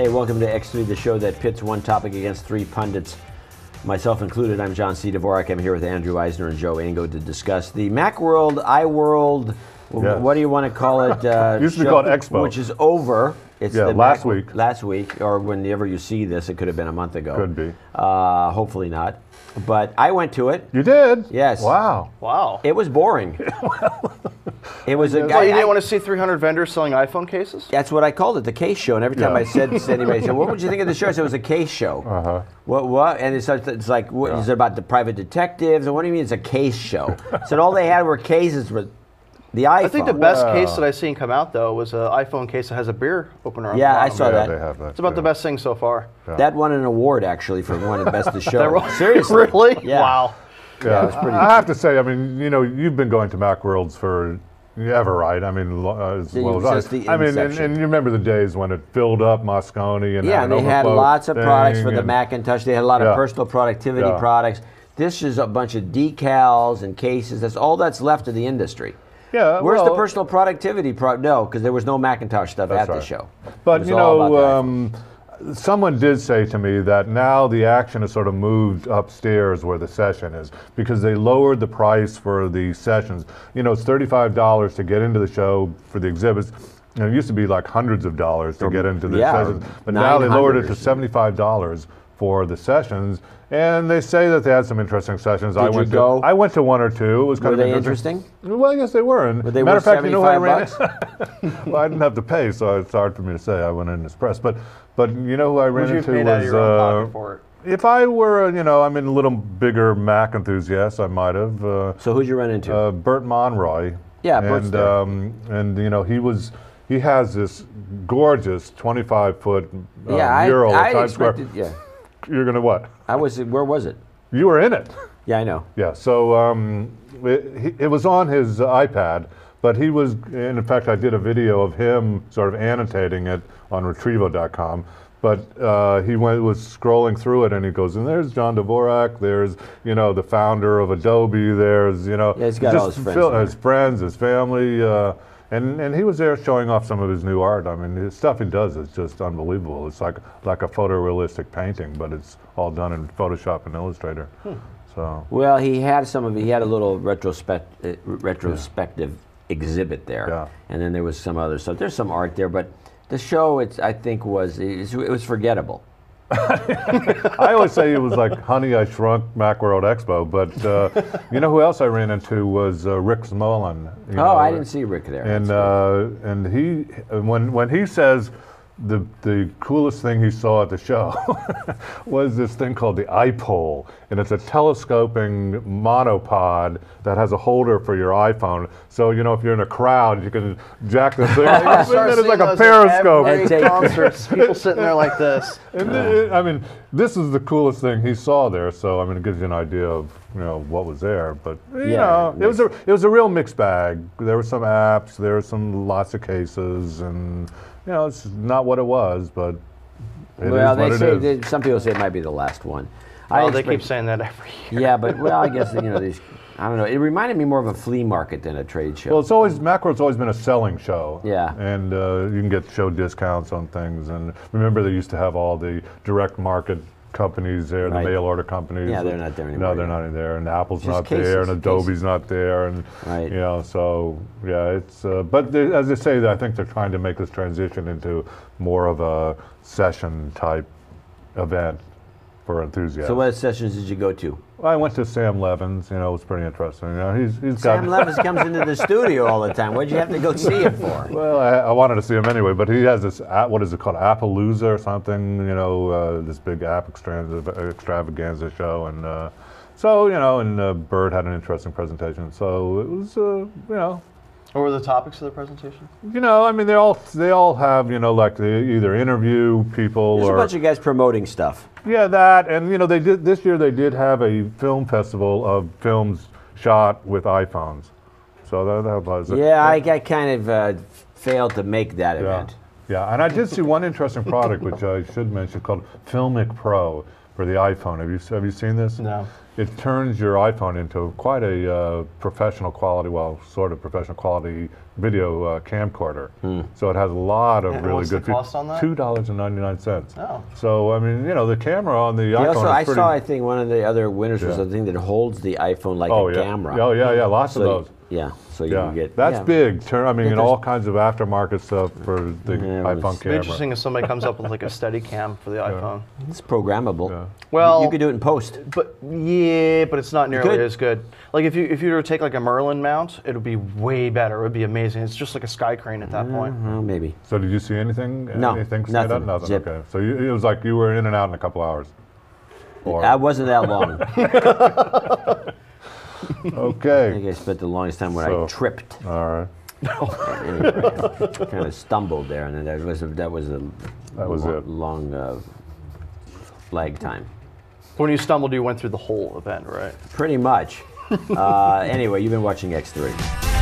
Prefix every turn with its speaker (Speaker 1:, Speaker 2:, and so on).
Speaker 1: Hey, welcome to X3, the show that pits one topic against three pundits, myself included. I'm John C. Dvorak. I'm here with Andrew Eisner and Joe Engo to discuss the Macworld, iWorld, yes. What do you want to call it?
Speaker 2: Used to be called Expo.
Speaker 1: Which is over. It's
Speaker 2: the last week.
Speaker 1: Last week, or whenever you see this, it could have been a month ago.
Speaker 2: Could be.
Speaker 1: Hopefully not. But I went to it.
Speaker 2: You did?
Speaker 1: Yes.
Speaker 2: Wow.
Speaker 3: Wow.
Speaker 1: It was boring. It was a guy.
Speaker 3: So you didn't want to see 300 vendors selling iPhone cases?
Speaker 1: That's what I called it, the case show. And every time I said to anybody, said, "What would you think of the show?" I said, "It was a case show."
Speaker 2: Uh-huh.
Speaker 1: What? And it's like, what is it about the private detectives? And what do you mean it's a case show? So all they had were cases with the iPhone.
Speaker 3: I think the best case that I've seen come out, though, was an iPhone case that has a beer opener on the
Speaker 1: Yeah, I
Speaker 3: bottom.
Speaker 1: saw that.
Speaker 2: They have that.
Speaker 3: It's about the best thing so far.
Speaker 2: Yeah.
Speaker 1: That won an award, actually, for one of the best of the show. Seriously.
Speaker 3: Really?
Speaker 1: Yeah.
Speaker 3: Wow.
Speaker 1: Yeah, it was pretty.
Speaker 2: I have to say, I mean, you know, you've been going to Macworlds for ever, right? I mean, as well as I. I mean, and you remember the days when it filled up Moscone and
Speaker 1: yeah, they had lots of products for the Macintosh. They had a lot of personal productivity products. This is a bunch of decals and cases. That's all that's left of the industry.
Speaker 2: Yeah,
Speaker 1: Where's the personal productivity? No, because there was no Macintosh stuff at the show.
Speaker 2: But you know, someone did say to me that now the action has sort of moved upstairs where the session is because they lowered the price for the sessions. You know, it's $35 to get into the show for the exhibits. And it used to be like hundreds of dollars to get into the sessions, but now they lowered it to $75 for the sessions. And they say that they had some interesting sessions.
Speaker 1: Did you go?
Speaker 2: I went to one or two. It was kind
Speaker 1: of
Speaker 2: interesting. Well, yes, they were. And
Speaker 1: were they
Speaker 2: matter
Speaker 1: worth
Speaker 2: of fact, you know who I ran
Speaker 1: $75?
Speaker 2: Well, I didn't have to pay, so it's hard for me to say. I went in as press, but you know who I ran into
Speaker 3: paid out of your own pocket for it?
Speaker 2: If I were, you know, I'm a little bigger Mac enthusiast, I might have.
Speaker 1: So who'd you run into?
Speaker 2: Bert Monroy.
Speaker 1: Yeah, Bert's there.
Speaker 2: And you know, he has this gorgeous 25-foot mural at Times Square.
Speaker 1: Yeah.
Speaker 2: You're gonna what?
Speaker 1: Where was it?
Speaker 2: You were in it.
Speaker 1: Yeah, I know.
Speaker 2: Yeah. So it was on his iPad, but he was. And in fact, I did a video of him sort of annotating it on Retrievo.com. But he was scrolling through it, and he goes, and there's John Dvorak. There's the founder of Adobe. There's
Speaker 1: he's got all his friends,
Speaker 2: his family. And he was there showing off some of his new art. I mean, the stuff he does is just unbelievable. It's like a photorealistic painting, but it's all done in Photoshop and Illustrator. So
Speaker 1: well, he had he had a little retrospective exhibit there, and then there was some other stuff. There's some art there, but the show, I think, it was forgettable.
Speaker 2: I always say it was like Honey, I Shrunk Macworld Expo, but you know who else I ran into was Rick Smolin.
Speaker 1: I didn't see Rick there.
Speaker 2: And he when he says the coolest thing he saw at the show was this thing called the iPole, and it's a telescoping monopod that has a holder for your iPhone. So if you're in a crowd, you can jack the thing. And then it's like a periscope.
Speaker 3: Every concerts, people sitting there like this.
Speaker 2: And I mean, this is the coolest thing he saw there. So I mean, it gives you an idea of what was there. But it was a real mixed bag. There were some apps, there were lots of cases, and it's not what it was, but it is.
Speaker 1: Some people say it might be the last one.
Speaker 3: They keep saying that every year.
Speaker 1: Yeah, but I guess these. I don't know. It reminded me more of a flea market than a trade show.
Speaker 2: Well, Macworld's always been a selling show.
Speaker 1: Yeah.
Speaker 2: And you can get show discounts on things. And remember, they used to have all the direct market companies there, the mail order companies.
Speaker 1: Yeah, they're not there anymore.
Speaker 2: No, they're not there, and Apple's not there, and Adobe's not there, and so it's. But as I say, I think they're trying to make this transition into more of a session type event for enthusiasts.
Speaker 1: So, what sessions did you go to?
Speaker 2: Well, I went to Sam Levin's. It was pretty interesting. He's
Speaker 1: Sam Levin's comes into the studio all the time. What'd you have to go see him for?
Speaker 2: Well, I wanted to see him anyway, but he has this, what is it called, Appalooza or something, this big app extravaganza show. And and Bird had an interesting presentation. So it was,
Speaker 3: What were the topics of the presentation?
Speaker 2: I mean, they all have, like they either interview people
Speaker 1: There's
Speaker 2: or
Speaker 1: a bunch of guys promoting stuff.
Speaker 2: Yeah, that, and they did this year. They did have a film festival of films shot with iPhones, so that was.
Speaker 1: Yeah, I kind of failed to make that event.
Speaker 2: Yeah, and I did see one interesting product which I should mention called Filmic Pro. for the iPhone. Have you seen this?
Speaker 3: No.
Speaker 2: It turns your iPhone into quite a professional quality, well, sort of professional quality video camcorder. So it has a lot of really
Speaker 3: what's
Speaker 2: good
Speaker 3: the cost on that?
Speaker 2: $2.99.
Speaker 3: Oh.
Speaker 2: So I mean, you know, the camera on the iPhone
Speaker 1: Also,
Speaker 2: is
Speaker 1: I
Speaker 2: pretty.
Speaker 1: saw, I think one of the other winners was
Speaker 2: Yeah.
Speaker 1: the thing that holds the iPhone like
Speaker 2: Oh
Speaker 1: a
Speaker 2: yeah.
Speaker 1: camera.
Speaker 2: Oh yeah, lots of
Speaker 1: So
Speaker 2: those.
Speaker 1: Yeah, so you
Speaker 2: Yeah,
Speaker 1: can get
Speaker 2: that's big. I mean,
Speaker 1: there's-
Speaker 2: all kinds of aftermarket stuff for the
Speaker 1: Yeah,
Speaker 2: iPhone
Speaker 1: it's-
Speaker 3: It'd be
Speaker 2: camera.
Speaker 3: interesting if somebody comes up with like a steady cam for the iPhone.
Speaker 1: It's programmable.
Speaker 2: Yeah.
Speaker 3: Well,
Speaker 1: you could do it in post.
Speaker 3: But yeah, but it's not nearly
Speaker 1: could.
Speaker 3: as good. Like if you were to take like a Merlin mount, it would be way better. It would be amazing. It's just like a sky crane at that point.
Speaker 1: Well, maybe.
Speaker 2: So did you see anything?
Speaker 1: No,
Speaker 2: Anything stand
Speaker 1: nothing.
Speaker 2: out? Nothing.
Speaker 1: Zip.
Speaker 2: Okay. So it was like you were in and out in a couple hours. Or,
Speaker 1: That wasn't that long. I
Speaker 2: okay.
Speaker 1: think I spent the longest time when
Speaker 2: So-
Speaker 1: I tripped.
Speaker 2: All right.
Speaker 1: Anyway, kind of stumbled there, and then that was a
Speaker 2: it.
Speaker 1: long lag time.
Speaker 3: When you stumbled, you went through the whole event, right?
Speaker 1: Pretty much. Anyway, you've been watching X3.